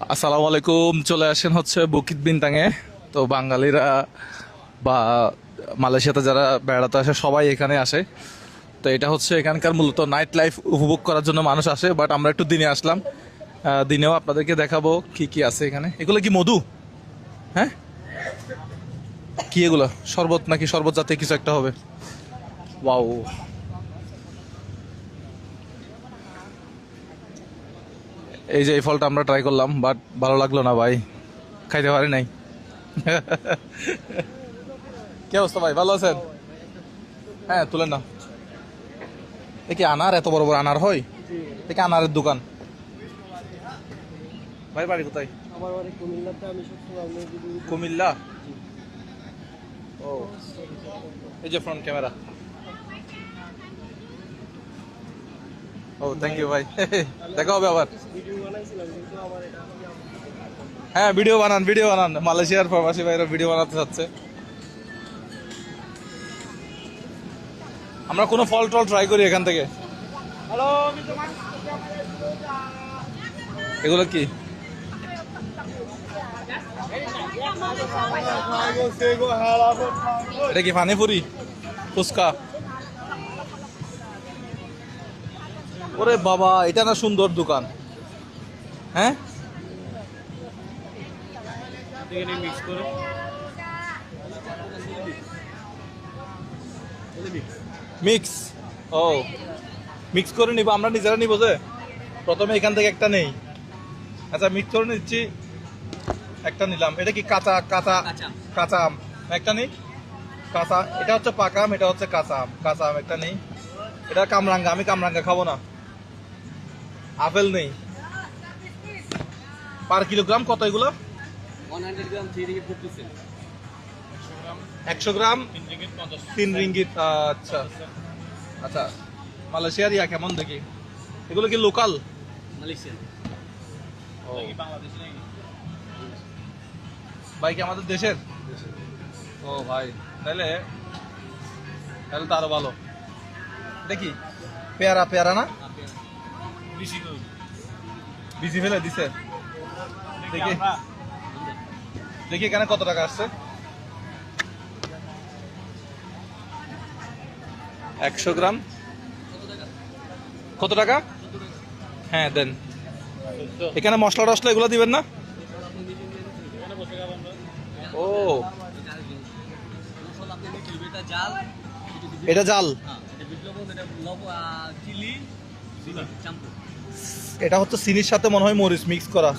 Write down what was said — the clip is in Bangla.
আসসালামু আলাইকুম। চলে আসেন হচ্ছে বুকিত বিনতাঙে। তো বাঙালিরা বা মালয়েশিয়াতে যারা বেড়াতে আসে সবাই এখানে আসে। তো এটা হচ্ছে এখানকার মূলত নাইট লাইফ উপভোগ করার জন্য মানুষ আসে, বাট আমরা একটু দিনে আসলাম। দিনেও আপনাদেরকে দেখাবো কি কি আছে এখানে। এগুলো কি মধু? হ্যাঁ, কি এগুলো? শরবত নাকি শরবত জাতীয় কিছু একটা হবে। ওয়াও, এই যে এই ফলটা আমরা ট্রাই করলাম, বাট ভালো লাগলো না ভাই, খাইতে পারি নাই। কি অবস্থা ভাই, ভালো আছেন? হ্যাঁ, তুলেন না। দেখি আনার, এত বড় বড় আনার হয়? দেখি আনারের দোকান। ভাই বাড়ি কোথায়? আমার বাড়ি কুমিল্লাতে। আমি সবসময় আপনার যদি কুমিল্লা। ও, এই যে ফ্রন্ট ক্যামেরা। ও থ্যাংক ইউ ভাই। দেখা হবে আবার। ভিডিও বানাইছিলাম কিন্তু আমার এটা হ্যাঁ, ভিডিও বানান, ভিডিও বানান। মালয়েশিয়ার প্রবাসী ভাইরা ভিডিও বানাতে চাচ্ছে। আমরা কোনো ফল টল ট্রাই করি এখান থেকে। হ্যালো। এগুলো কি? এটা কি পানিপুরি, ফুচকা? ওরে বাবা, এটা না সুন্দর দোকান। হ্যাঁ, মিক্স করে মিক্স। ও, মিক্স করে নিব, আমরা নিজেরা নিব যে। প্রথমে এখান থেকে একটা নেই। আচ্ছা, মিক্স করে নিচ্ছি। একটা নিলাম। এটা কি কাঁচা কাঁচা কাঁচা আম? একটা নেই কাঁচা। এটা হচ্ছে পাকা আম, এটা হচ্ছে কাঁচা আম। কাঁচা আম একটা নেই। এটা কামরাঙ্গা, আমি কামরাঙ্গা খাবো না। আপেল নেই। পার কিলোগ্রাম কত এগুলো? 100 গ্রাম 3 রিঙ্গিট 50 সেন্ট। 100 গ্রাম 3 রিঙ্গিত। আচ্ছা আচ্ছা, মালয়েশিয়ার ইয়া কেমন দেখি। এগুলো কি লোকাল? মালয়েশিয়ান। ও, ভাই কি আমাদের দেশের? ও ভাই, তাহলে তাহলে তো আরো ভালো। দেখি, পেয়ারা পেয়ারা না? বিজি ফেলে দিছে। দেখি দেখি এখানে কত টাকা আসছে। 100 গ্রাম কত টাকা? হ্যাঁ দেন। এখানে মশলা টসলা এগুলো দিবেন না? ও, এটা জাল। এটা হচ্ছে চিনির সাথে মনে হয় মরিচ মিক্স করা।